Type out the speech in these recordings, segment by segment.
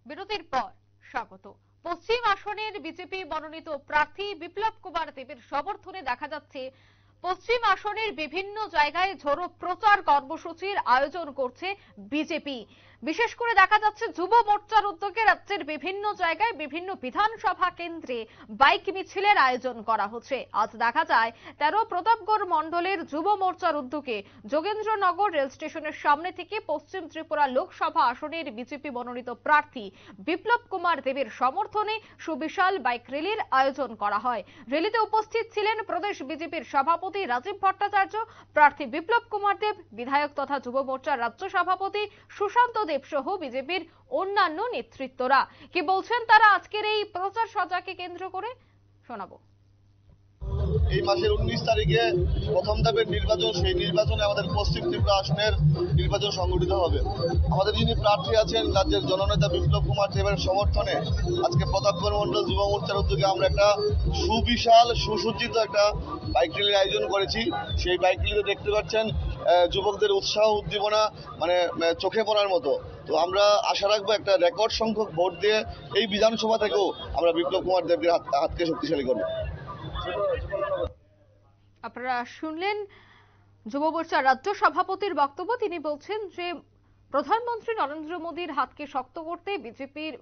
বিরতির পর স্বাগত। পশ্চিম আসনের বিজেপি মনোনীত প্রার্থী বিপ্লব কুমার দেবের সমর্থনে দেখা যাচ্ছে পশ্চিম আসনের বিভিন্ন জায়গায় ঝোড়ো প্রচার কর্মসূচির আয়োজন করছে বিজেপি। বিশেষ করে দেখা যাচ্ছে যুব মোর্চার উদ্যোগে রাজ্যের বিভিন্ন জায়গায় বিভিন্ন বিধানসভা কেন্দ্রে বাইক মিছিলের আয়োজন করা হচ্ছে। আজ দেখা যায় ১৩ প্রতাপগড় মণ্ডলের যুব মোর্চার উদ্যোগে যোগেন্দ্রনগর রেল স্টেশনের সামনে থেকে পশ্চিম ত্রিপুরা লোকসভা আসনের বিজেপি মনোনীত প্রার্থী বিপ্লব কুমার দেবের সমর্থনে সুবিশাল বাইক র্যালির আয়োজন করা হয়। র্যালিতে উপস্থিত ছিলেন প্রদেশ বিজেপির সভাপতি রাজীব ভট্টাচার্য, প্রার্থী বিপ্লব কুমার দেব, বিধায়ক তথা যুব মোর্চার রাজ্য সভাপতি সুশান্ত দেব সহ বিজেপির অন্যান্য নেতৃত্বরা। কি বলছেন তারা আজকের এই প্রচার সভাকে কেন্দ্র করে শোনাবো। এই মাসের 19 তারিখে প্রথম ধাপের নির্বাচন, সেই নির্বাচনে আমাদের পশ্চিম ত্রিপুরা আসনের নির্বাচন সংগঠিত হবে। আমাদের যিনি প্রার্থী আছেন রাজ্যের জননেতা বিপ্লব কুমার দেবের সমর্থনে আজকে প্রতাপগড় মণ্ডল যুব মোর্চার উদ্যোগে আমরা একটা সুবিশাল সুসজ্জিত একটা বাইক র্যালির আয়োজন করেছি। সেই বাইক র্যালিতে দেখতে পাচ্ছেন যুবকদের উৎসাহ উদ্দীপনা মানে চোখে পড়ার মতো। তো আমরা আশা রাখবো একটা রেকর্ড সংখ্যক ভোট দিয়ে এই বিধানসভা থেকেও আমরা বিপ্লব কুমার দেবকে হাতকে শক্তিশালী করবো। আপনারা শুনলেন যুব মোর্চার রাজ্য সভাপতির বক্তব্য। তিনি বলছেন যে প্রধানমন্ত্রী নরেন্দ্র মোদীর হাতকে শক্ত করতে বিজেপির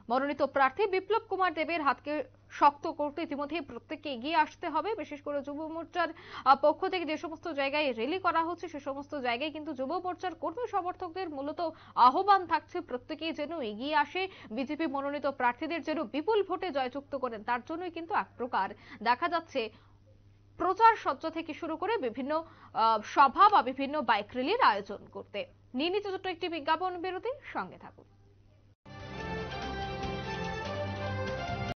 মনোনীত প্রার্থী বিপ্লব কুমার দেবের হাতকে শক্ত করতে ইতিমধ্যে প্রত্যেককে এগিয়ে আসতে হবে। বিশেষ করে যুব মোর্চার পক্ষ থেকে যে সমস্ত জায়গায় র্যালি করা হচ্ছে সে সমস্ত জায়গায় কিন্তু যুব মোর্চার কর্মী সমর্থকদের মূলত আহ্বান থাকছে প্রত্যেকেই যেন এগিয়ে আসে, বিজেপি মনোনীত প্রার্থীদের যেন বিপুল ভোটে জয়যুক্ত করেন। তার জন্যই কিন্তু এক প্রকার দেখা যাচ্ছে প্রচার সজ্জা থেকে শুরু করে বিভিন্ন সভা বা বিভিন্ন বাইক র্যালির আয়োজন করতে। নিয়ে নিতে ছোট্ট একটি বিজ্ঞাপন বিরতি, সঙ্গে থাকুন।